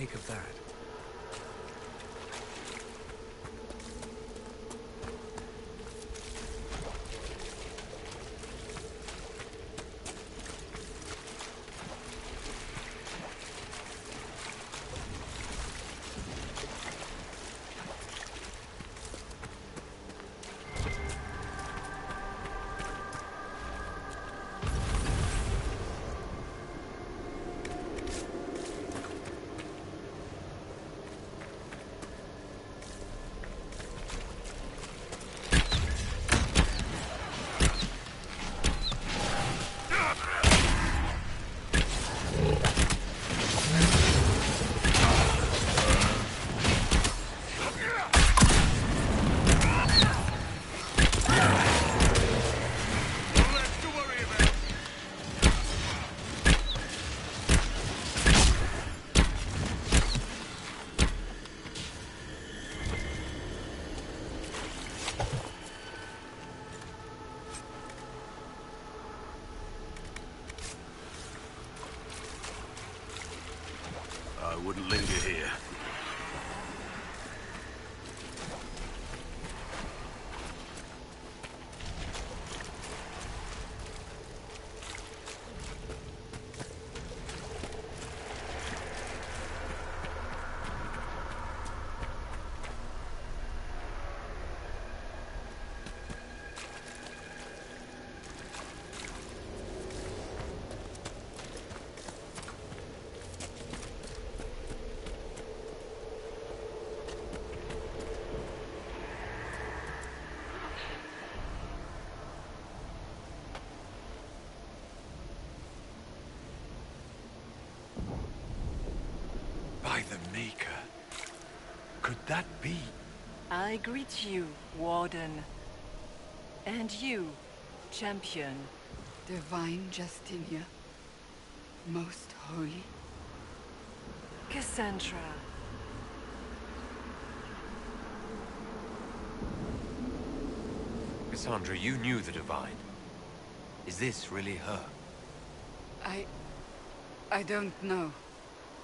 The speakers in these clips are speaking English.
make of that? I wouldn't linger here. By the Maker. Could that be? I greet you, Warden. And you, Champion. Divine Justinia. Most holy. Cassandra. Cassandra, you knew the Divine. Is this really her? I don't know.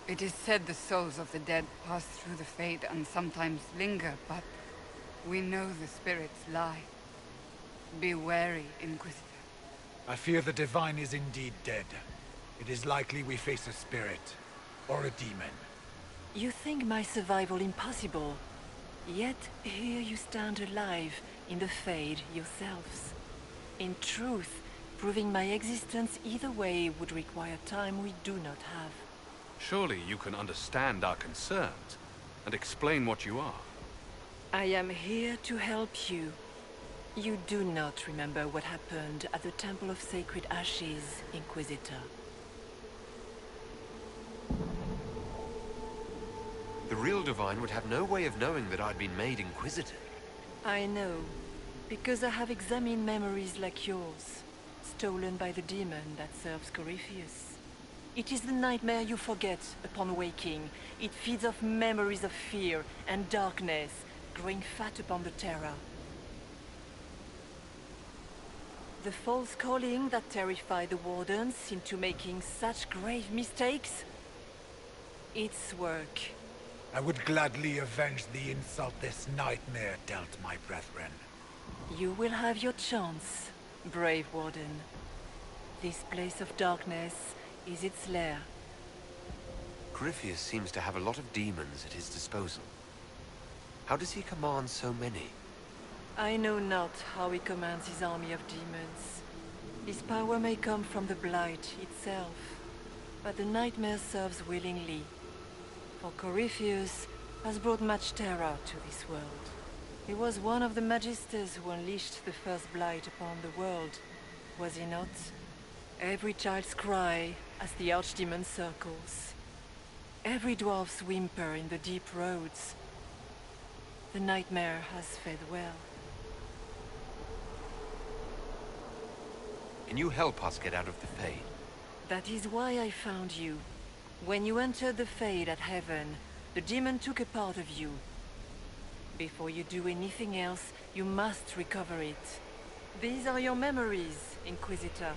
It is said the souls of the dead pass through the Fade and sometimes linger, but we know the spirits lie. Be wary, Inquisitor. I fear the Divine is indeed dead. It is likely we face a spirit, or a demon. You think my survival impossible, yet here you stand alive in the Fade yourselves. In truth, proving my existence either way would require time we do not have. Surely you can understand our concerns and explain what you are. I am here to help you. You do not remember what happened at the Temple of Sacred Ashes, Inquisitor. The real Divine would have no way of knowing that I'd been made Inquisitor. I know, because I have examined memories like yours, stolen by the demon that serves Corypheus. It is the nightmare you forget upon waking. It feeds off memories of fear and darkness, growing fat upon the terror. The false calling that terrified the Wardens into making such grave mistakes? It's work. I would gladly avenge the insult this nightmare dealt my brethren. You will have your chance, brave Warden. This place of darkness is its lair. Corypheus seems to have a lot of demons at his disposal. How does he command so many? I know not how he commands his army of demons. His power may come from the Blight itself, but the nightmare serves willingly. For Corypheus has brought much terror to this world. He was one of the Magisters who unleashed the first Blight upon the world, was he not? Every child's cry as the Archdemon circles. Every dwarf's whimper in the deep roads. The nightmare has fed well. Can you help us get out of the Fade? That is why I found you. When you entered the Fade at Heaven, the demon took a part of you. Before you do anything else, you must recover it. These are your memories, Inquisitor.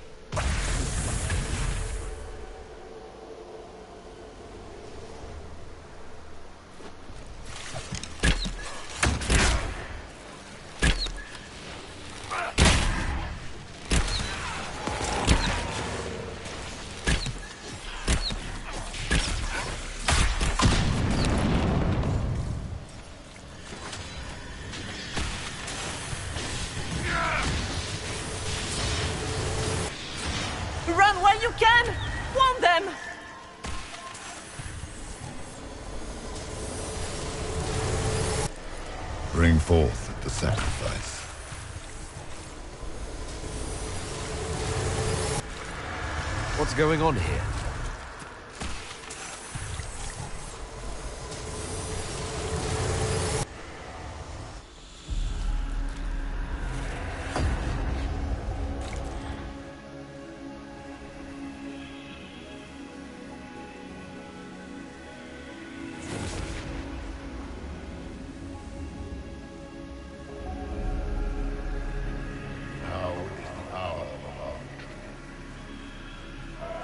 while you can! Warn them! Bring forth the sacrifice. What's going on here?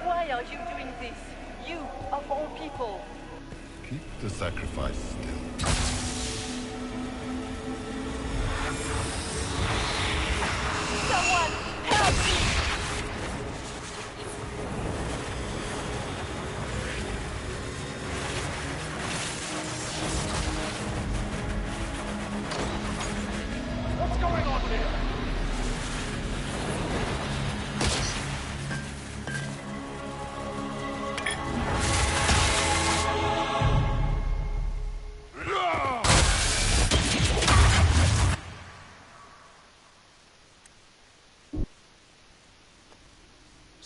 Why are you doing this? You, of all people. Keep the sacrifice still. Someone, help me! What's going on here?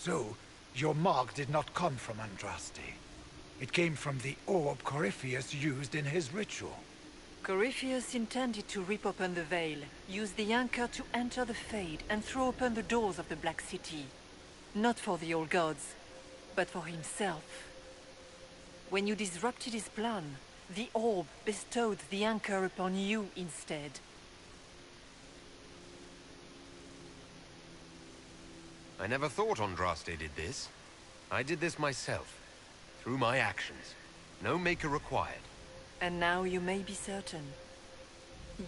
So, your mark did not come from Andraste. It came from the orb Corypheus used in his ritual. Corypheus intended to rip open the veil, use the anchor to enter the Fade, and throw open the doors of the Black City. Not for the old gods, but for himself. When you disrupted his plan, the orb bestowed the anchor upon you instead. I never thought Andraste did this. I did this myself, through my actions. No maker required. And now you may be certain.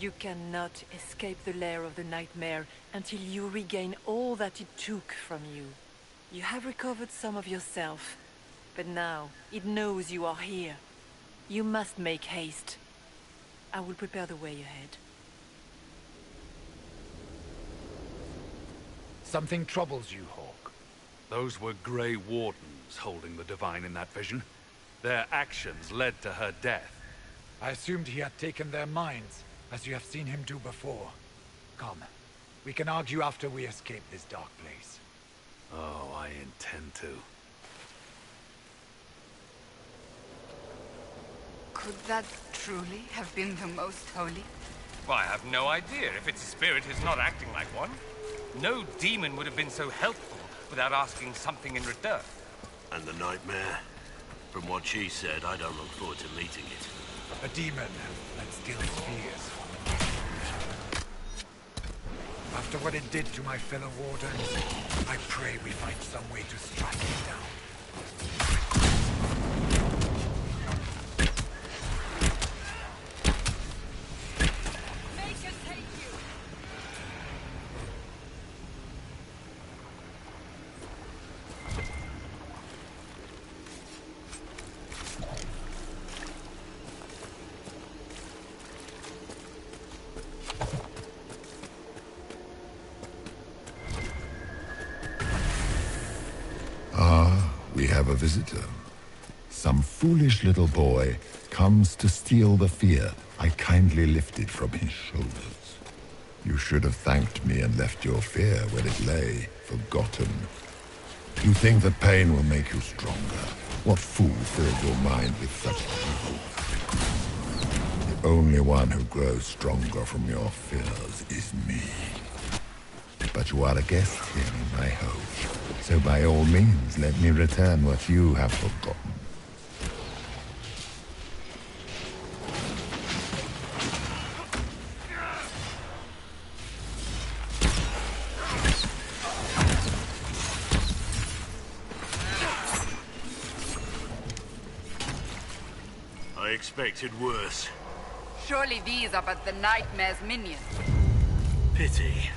You cannot escape the lair of the nightmare until you regain all that it took from you. You have recovered some of yourself, but now it knows you are here. You must make haste. I will prepare the way ahead. Something troubles you, Hawk. Those were Grey Wardens holding the Divine in that vision. Their actions led to her death. I assumed he had taken their minds, as you have seen him do before. Come, we can argue after we escape this dark place. Oh, I intend to. Could that truly have been the most holy? Well, I have no idea if it's a spirit who's not acting like one. No demon would have been so helpful without asking something in return. And the nightmare? From what she said, I don't look forward to meeting it. A demon that stills fears. After what it did to my fellow wardens, I pray we find some way to strike it down. We have a visitor. Some foolish little boy comes to steal the fear I kindly lifted from his shoulders. You should have thanked me and left your fear where it lay, forgotten. You think that pain will make you stronger. What fool filled your mind with such evil? The only one who grows stronger from your fears is me. But you are a guest here in my home, so by all means let me return what you have forgotten. I expected worse. Surely these are but the nightmare's minions. Pity.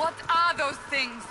What are those things?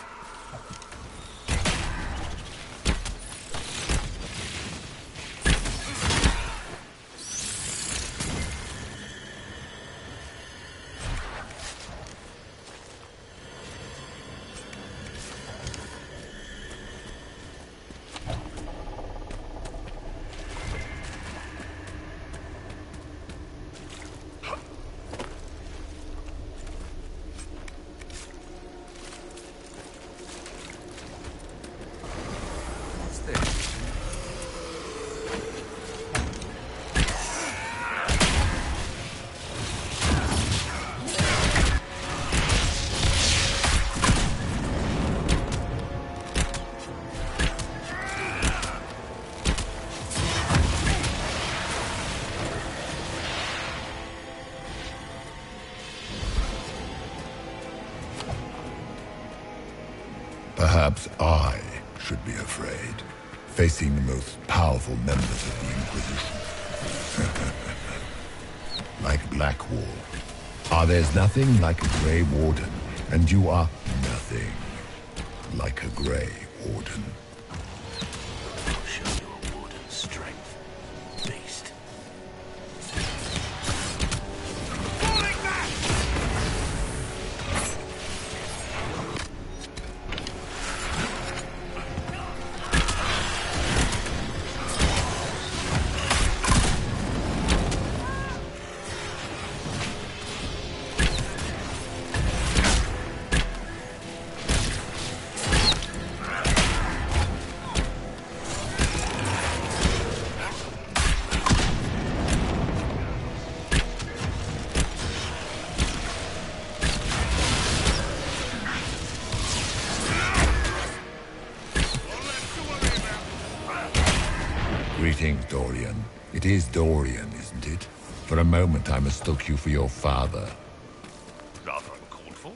Perhaps I should be afraid, facing the most powerful members of the Inquisition. Like Blackwall. There's nothing like a Grey Warden, and you are nothing like a Grey Warden. I'll show you a warden's strength, beast. Greetings, Dorian. It is Dorian, isn't it? For a moment I mistook you for your father. Rather uncalled for.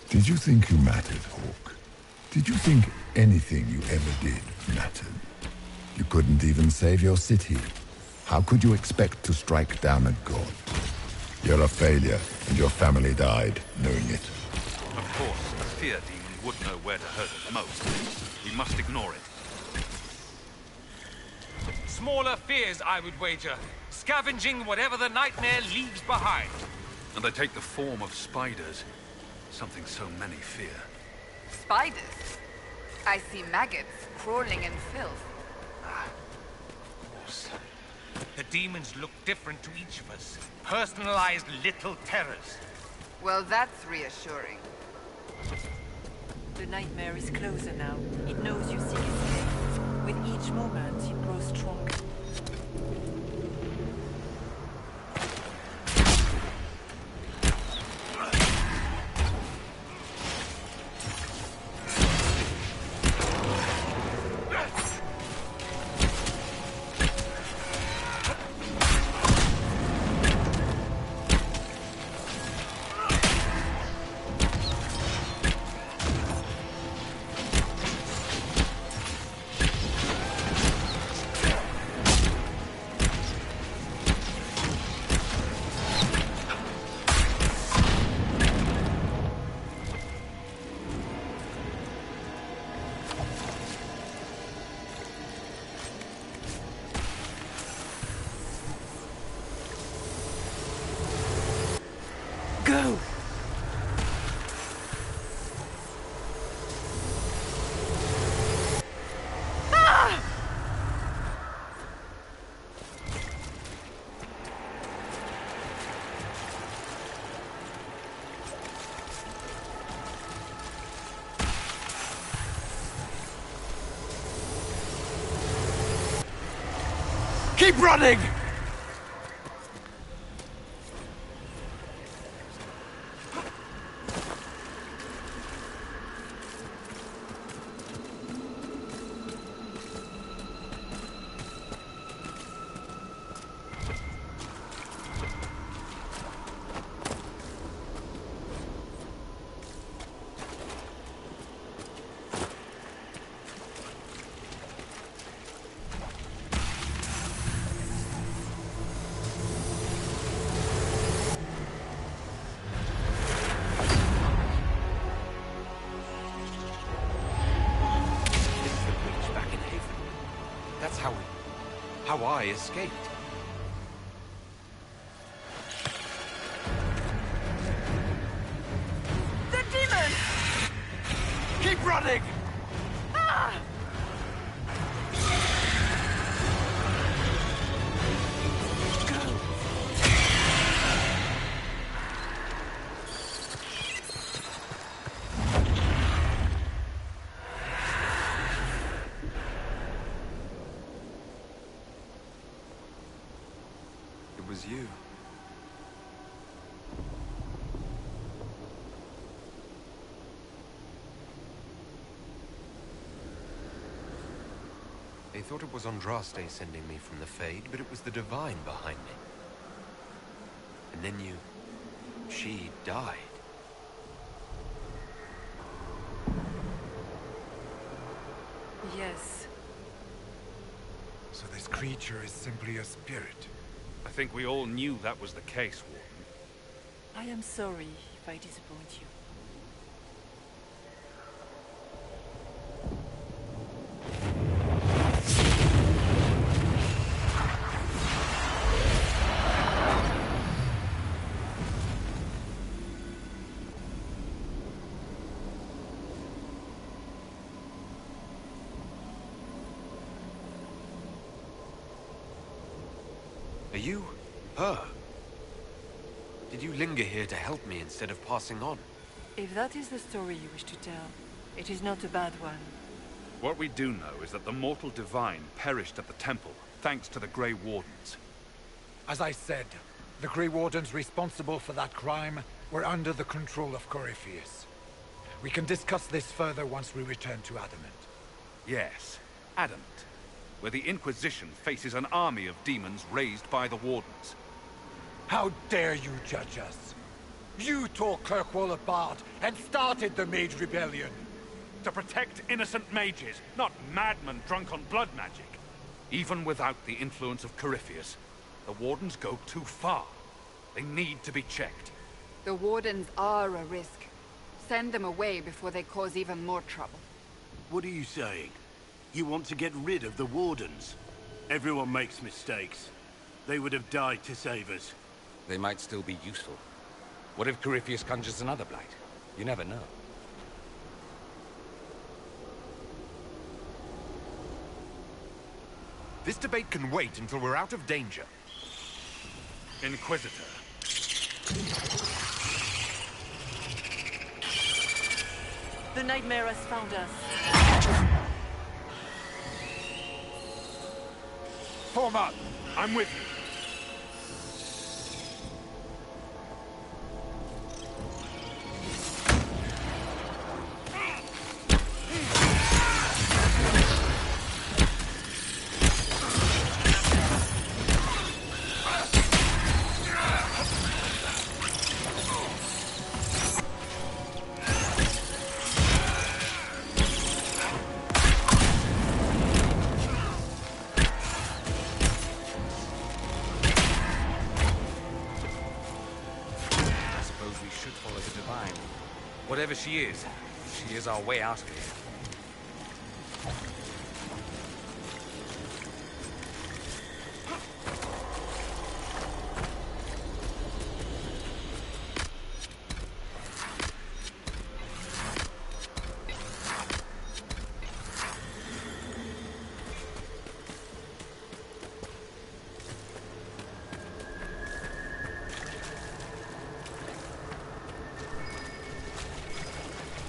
Did you think you mattered, Hawk? Did you think anything you ever did mattered? You couldn't even save your city. How could you expect to strike down a god? You're a failure, and your family died knowing it. Of course, the fear demon would know where to hurt us most. We must ignore it. Smaller fears, I would wager. Scavenging whatever the nightmare leaves behind. And they take the form of spiders. Something so many fear. Spiders? I see maggots crawling in filth. Of course. The demons look different to each of us. Personalized little terrors. Well, that's reassuring. The nightmare is closer now. It knows you seek escape. With each moment, it grows stronger. Go! Keep running! how I escaped. The demon! Keep running! Ah! It was you. They thought it was Andraste sending me from the Fade, but it was the Divine behind me. And then she died. Yes. So this creature is simply a spirit. I think we all knew that was the case, Warden. I am sorry if I disappoint you. Are you her? Did you linger here to help me instead of passing on? If that is the story you wish to tell, it is not a bad one. What we do know is that the mortal divine perished at the temple, thanks to the Grey Wardens. As I said, the Grey Wardens responsible for that crime were under the control of Corypheus. We can discuss this further once we return to Adamant. Yes, Adamant, where the Inquisition faces an army of demons raised by the Wardens. How dare you judge us? You tore Kirkwall apart and started the Mage Rebellion. To protect innocent mages, not madmen drunk on blood magic. Even without the influence of Corypheus, the Wardens go too far. They need to be checked. The Wardens are a risk. Send them away before they cause even more trouble. What are you saying? You want to get rid of the Wardens? Everyone makes mistakes. They would have died to save us. They might still be useful. What if Corypheus conjures another blight? You never know. This debate can wait until we're out of danger. Inquisitor. The nightmare has found us. Form up! I'm with you. Whatever she is our way out of here.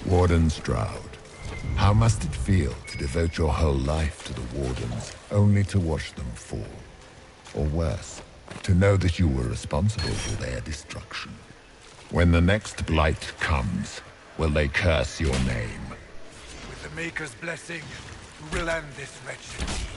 Warden Stroud, how must it feel to devote your whole life to the Wardens, only to watch them fall? Or worse, to know that you were responsible for their destruction? When the next blight comes, will they curse your name? With the Maker's blessing, we will end this wretched beast.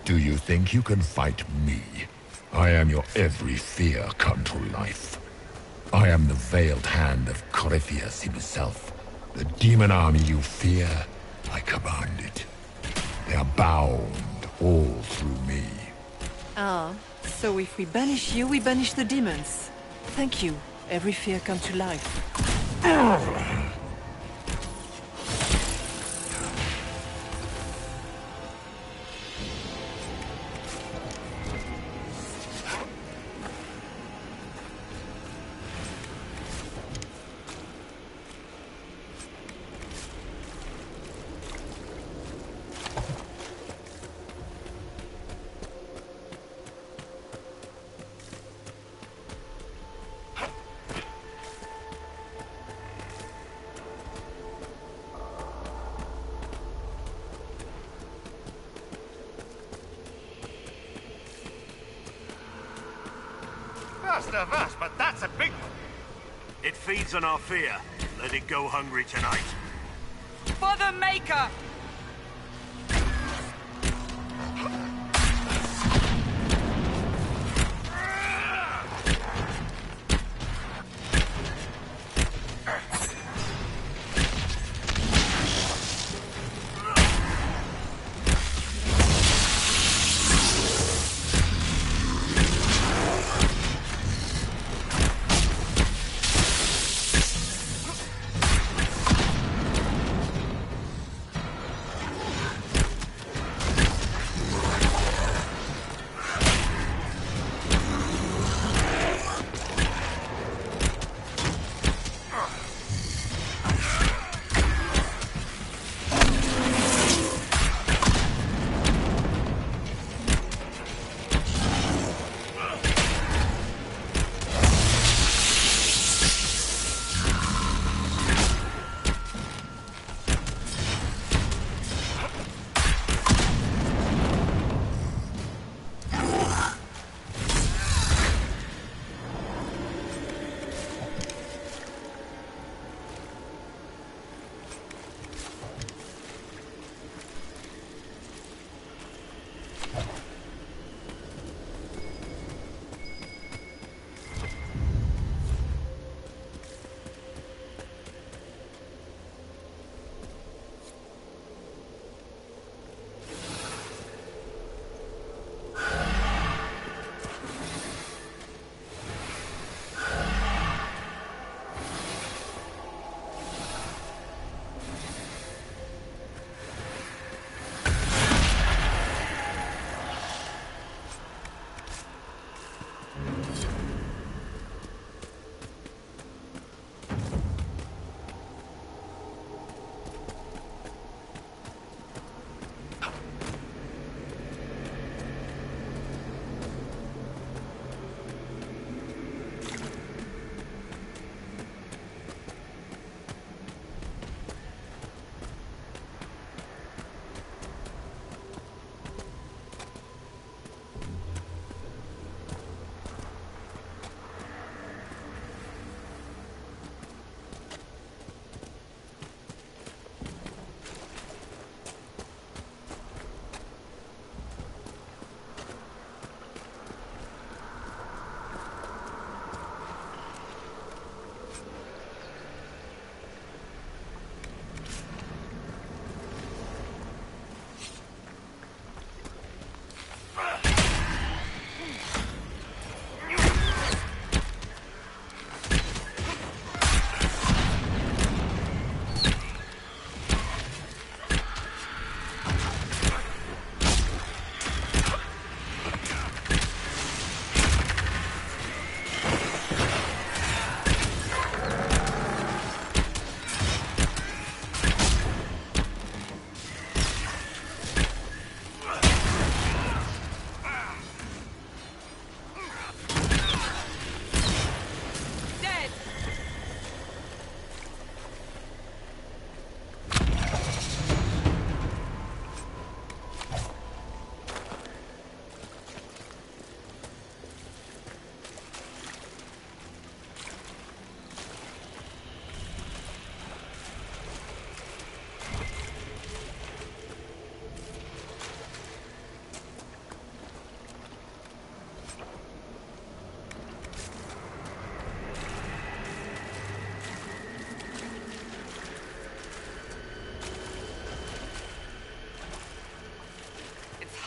Do you think you can fight me? I am your every fear come to life. I am the veiled hand of Corypheus himself. The demon army you fear, I command it. They are bound all through me. Ah, so if we banish you, we banish the demons. Thank you. Every fear come to life. First of us, but that's a big one. It feeds on our fear. Let it go hungry tonight. For the Maker!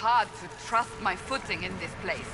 hard to trust my footing in this place.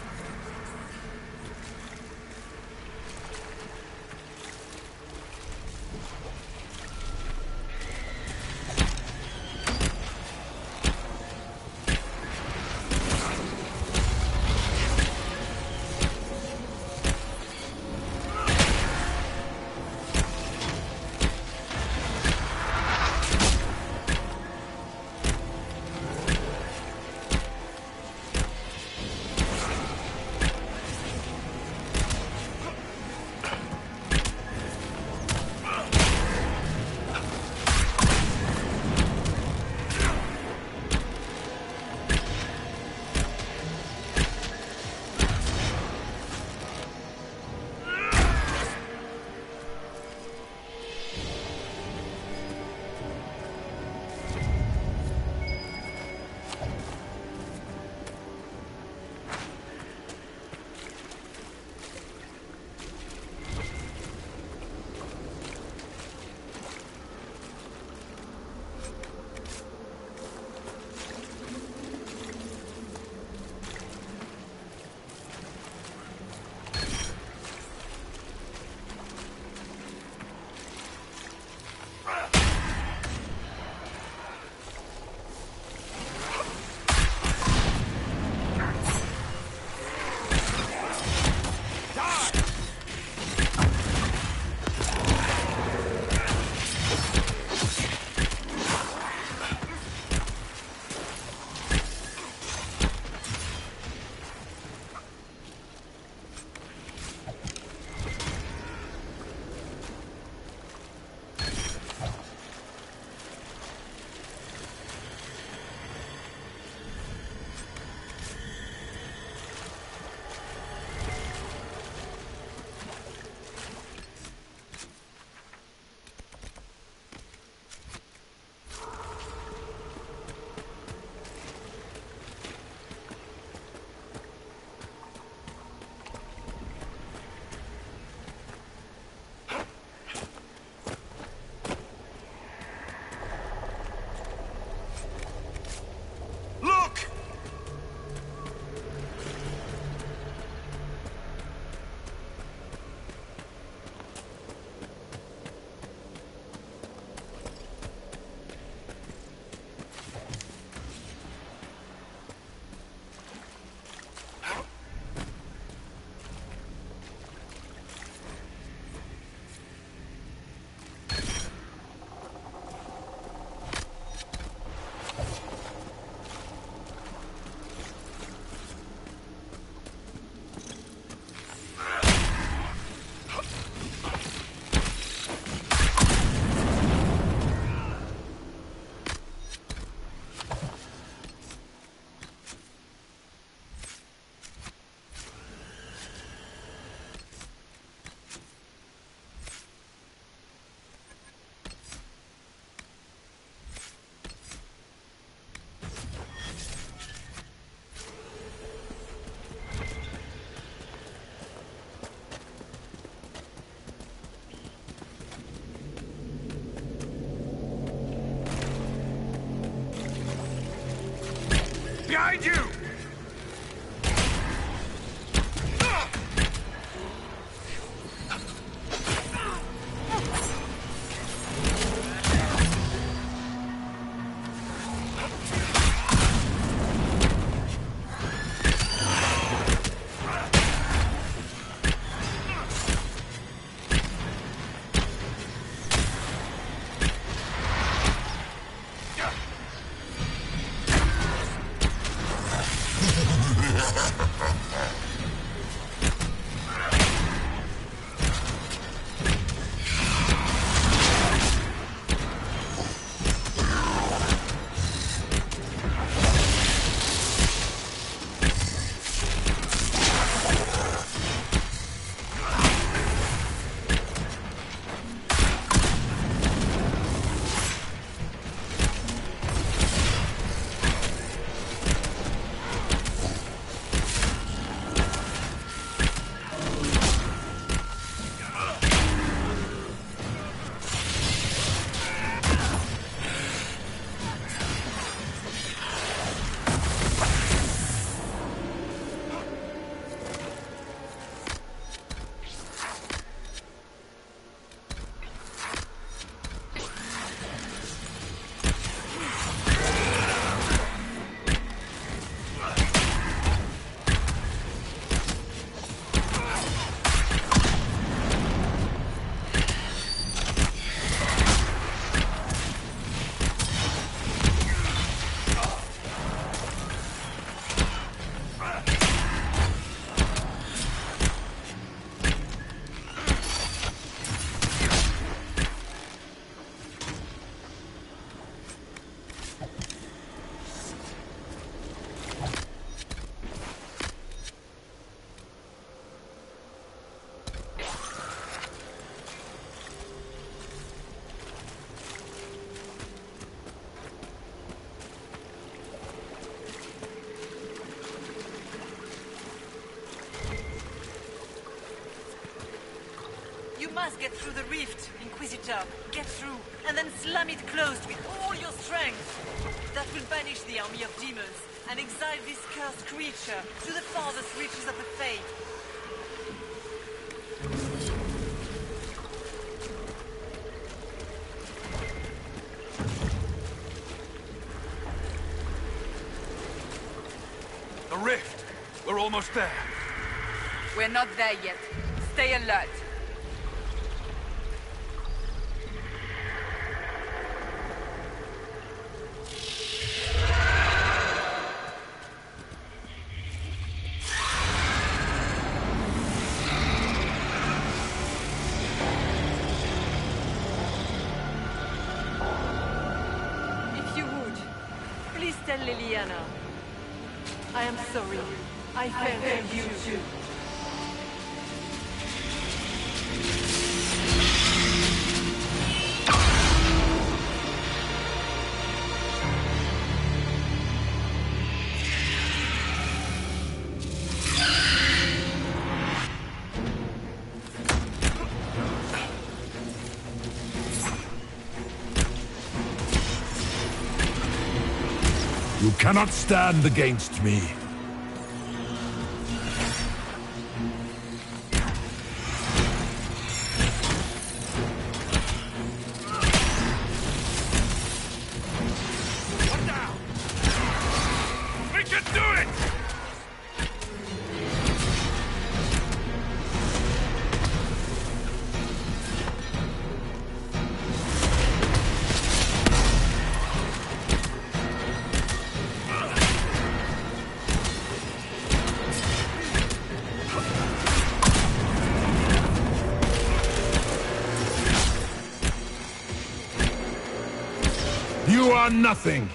Behind you! must get through the rift, Inquisitor. Get through, and then slam it closed with all your strength. That will banish the army of demons and exile this cursed creature to the farthest reaches of the Fade. The rift! We're almost there. We're not there yet. Stay alert. If you would, please tell Liliana. I am sorry. I failed you too. You cannot stand against me. One down! We can do it! You are nothing.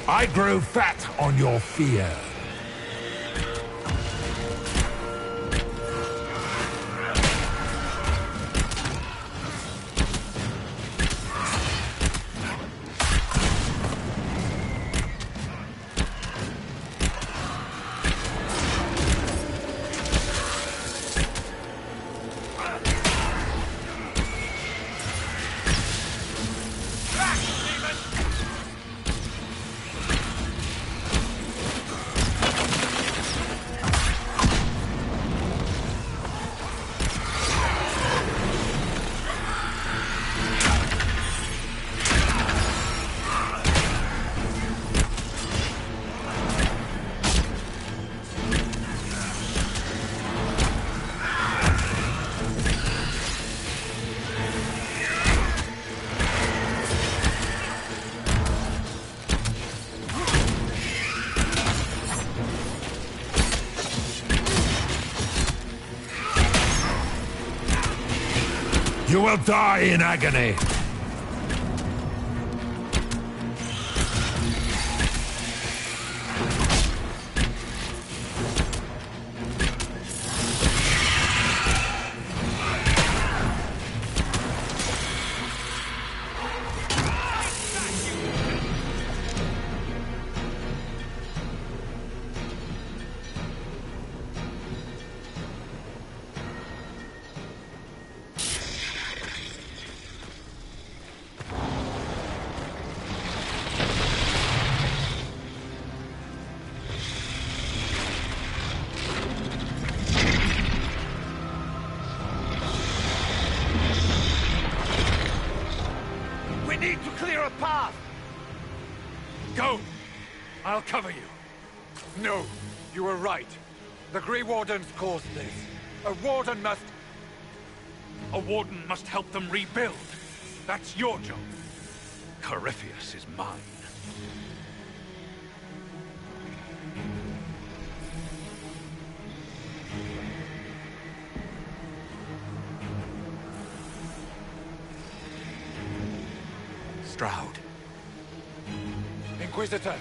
I grow fat on your fear. You will die in agony! Go! I'll cover you. No, you were right. The Grey Wardens caused this. A Warden must... A Warden must help them rebuild. That's your job. Corypheus is mine. Stroud. Inquisitor,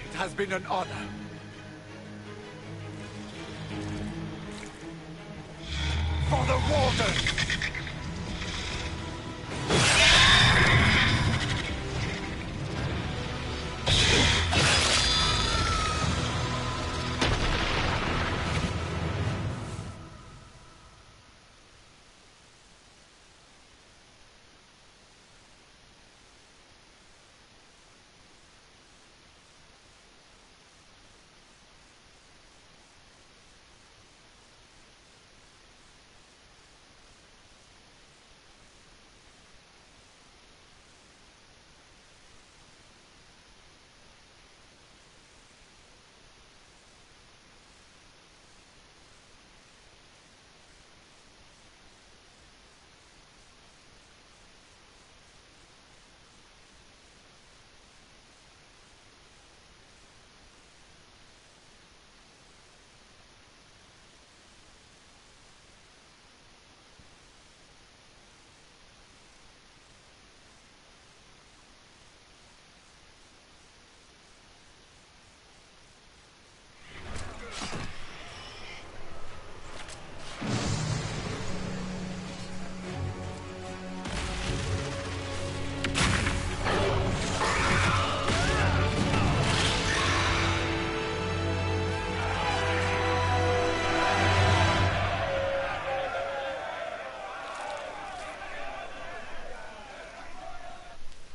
it has been an honor. For the Warden!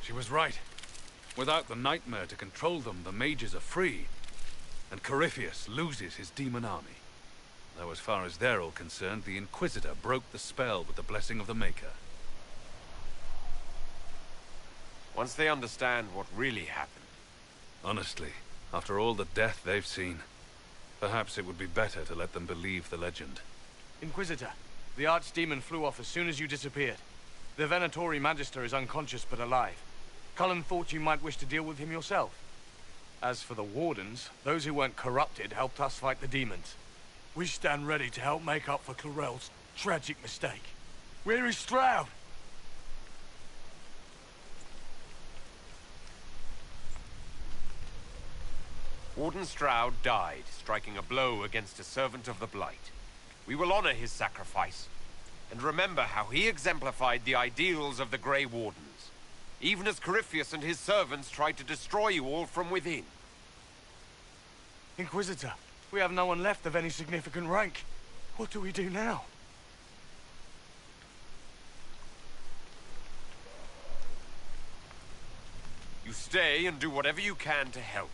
She was right. Without the nightmare to control them, the mages are free. And Corypheus loses his demon army. Though as far as they're all concerned, the Inquisitor broke the spell with the blessing of the Maker. Once they understand what really happened. Honestly, after all the death they've seen, perhaps it would be better to let them believe the legend. Inquisitor, the Archdemon flew off as soon as you disappeared. The Venatori Magister is unconscious but alive. Cullen thought you might wish to deal with him yourself. As for the Wardens, those who weren't corrupted helped us fight the demons. We stand ready to help make up for Clarel's tragic mistake. Where is Stroud? Warden Stroud died, striking a blow against a servant of the Blight. We will honor his sacrifice, and remember how he exemplified the ideals of the Grey Wardens, even as Corypheus and his servants tried to destroy you all from within. Inquisitor, we have no one left of any significant rank. What do we do now? You stay and do whatever you can to help.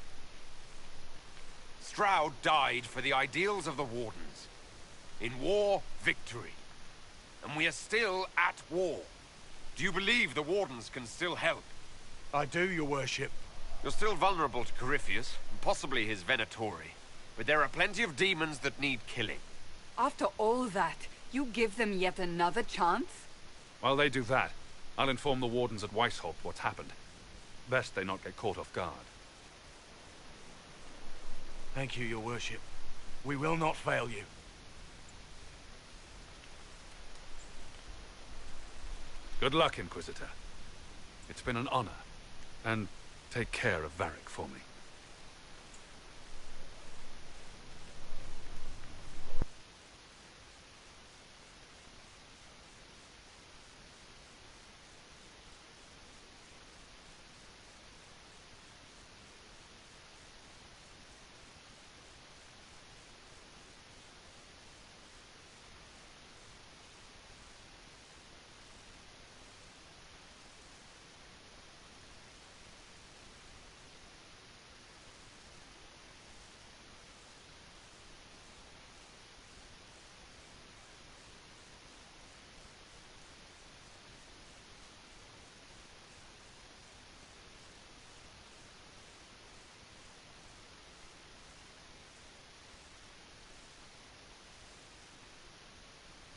Stroud died for the ideals of the Wardens. In war, victory. And we are still at war. Do you believe the Wardens can still help? I do, your worship. You're still vulnerable to Corypheus, and possibly his Venatori. But there are plenty of demons that need killing. After all that, you give them yet another chance? While they do that, I'll inform the Wardens at Weishaupt what's happened. Best they not get caught off guard. Thank you, your worship. We will not fail you. Good luck, Inquisitor. It's been an honor. And take care of Varric for me.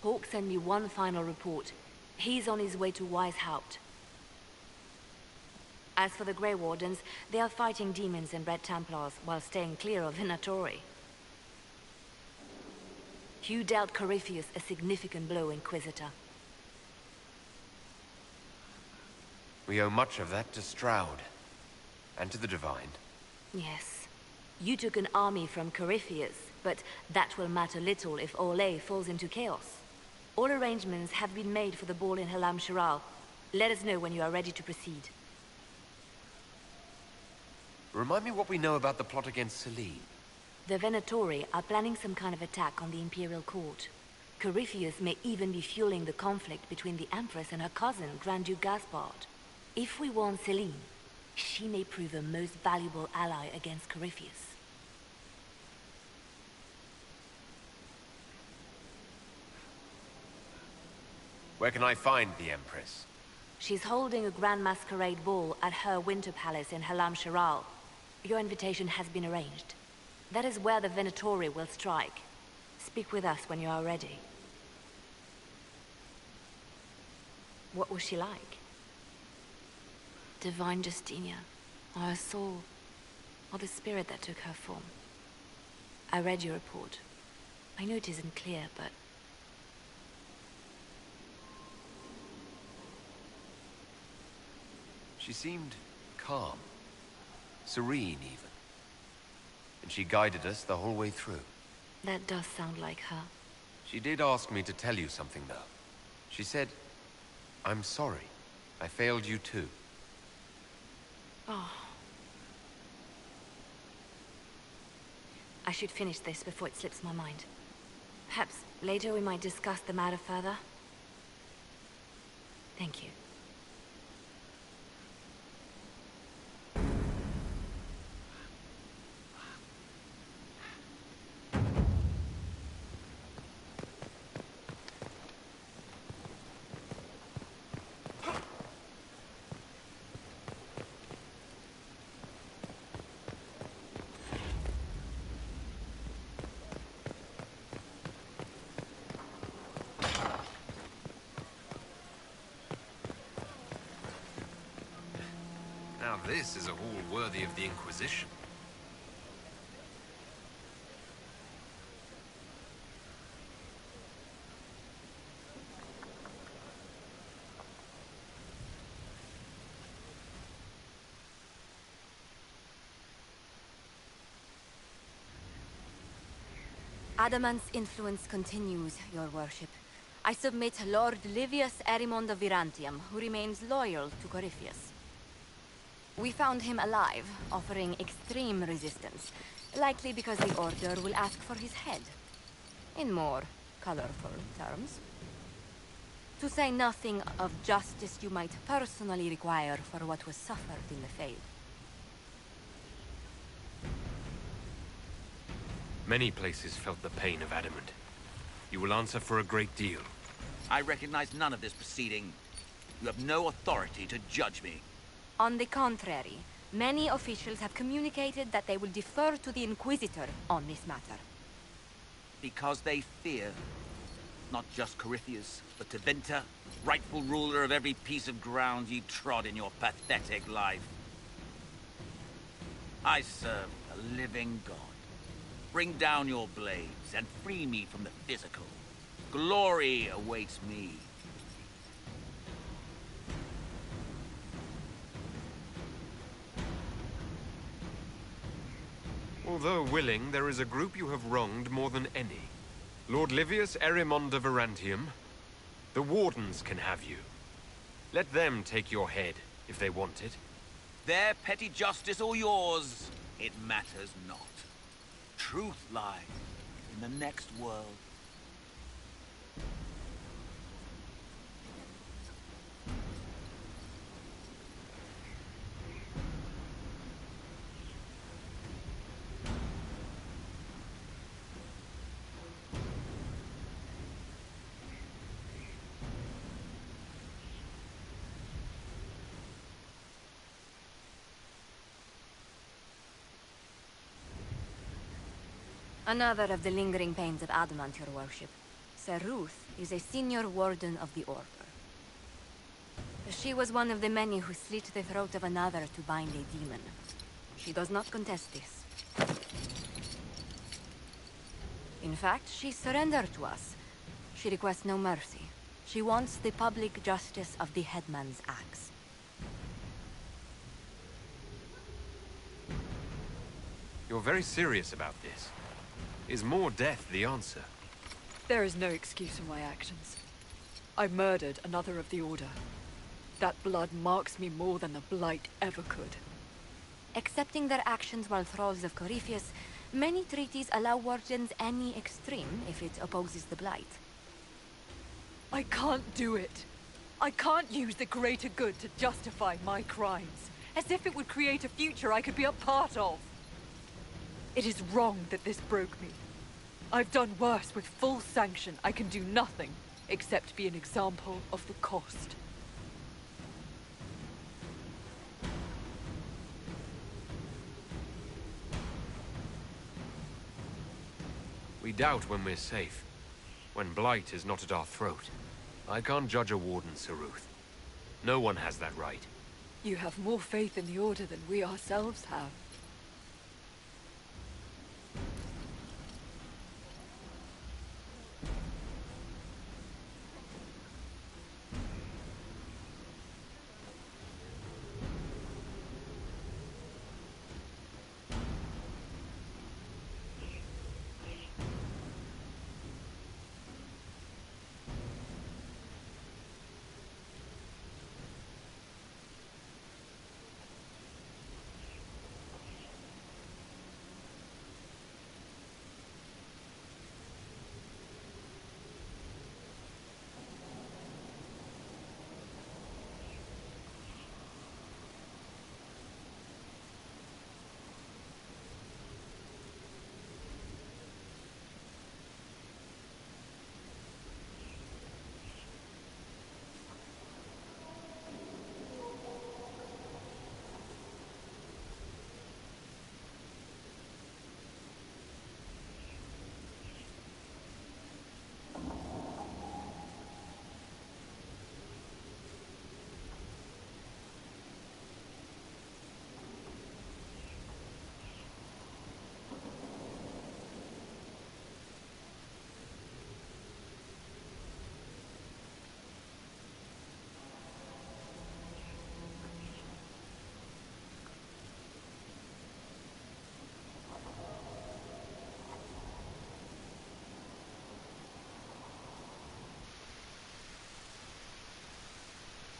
Hawk sent me one final report. He's on his way to Weishaupt. As for the Grey Wardens, they are fighting demons and Red Templars while staying clear of Venatori. Hugh dealt Corypheus a significant blow, Inquisitor. We owe much of that to Stroud. And to the Divine. Yes. You took an army from Corypheus, but that will matter little if Orlais falls into chaos. All arrangements have been made for the ball in Halam Shiral. Let us know when you are ready to proceed. Remind me what we know about the plot against Selene. The Venatori are planning some kind of attack on the Imperial Court. Corypheus may even be fueling the conflict between the Empress and her cousin, Grand Duke Gaspard. If we warn Selene, she may prove a most valuable ally against Corypheus. Where can I find the Empress? She's holding a grand masquerade ball at her winter palace in Halam Shiral. Your invitation has been arranged. That is where the Venatori will strike. Speak with us when you are ready. What was she like? Divine Justinia, or her soul, or the spirit that took her form. I read your report. I know it isn't clear, but... She seemed calm. Serene, even. And she guided us the whole way through. That does sound like her. She did ask me to tell you something, though. She said, "I'm sorry. I failed you too." Oh. I should finish this before it slips my mind. Perhaps later we might discuss the matter further. Thank you. Now this is a hall worthy of the Inquisition. Adamant's influence continues, your worship. I submit Lord Livius Erimond of Virantium, who remains loyal to Corypheus. We found him alive, offering extreme resistance, likely because the Order will ask for his head. In more colorful terms. To say nothing of justice you might personally require for what was suffered in the Fade. Many places felt the pain of Adamant. You will answer for a great deal. I recognize none of this proceeding. You have no authority to judge me. On the contrary, many officials have communicated that they will defer to the Inquisitor on this matter. Because they fear not just Corypheus, but Tevinter, rightful ruler of every piece of ground ye trod in your pathetic life. I serve a living god. Bring down your blades and free me from the physical. Glory awaits me. Although willing, there is a group you have wronged more than any. Lord Livius Erimond of Virantium. The Wardens can have you. Let them take your head, if they want it. Their petty justice or yours, it matters not. Truth lies in the next world. Another of the lingering pains of Adamant, your worship. Sir Ruth is a senior warden of the Order. She was one of the many who slit the throat of another to bind a demon. She does not contest this. In fact, she surrendered to us. She requests no mercy. She wants the public justice of the headman's axe. You're very serious about this. Is more death the answer? There is no excuse for my actions. I murdered another of the Order. That blood marks me more than the Blight ever could. Accepting their actions while thralls of Corypheus, many treaties allow wardens any extreme if it opposes the Blight. I can't do it. I can't use the greater good to justify my crimes, as if it would create a future I could be a part of. It is wrong that this broke me. I've done worse with full sanction. I can do nothing except be an example of the cost. We doubt when we're safe. When Blight is not at our throat. I can't judge a warden, Sir Ruth. No one has that right. You have more faith in the Order than we ourselves have.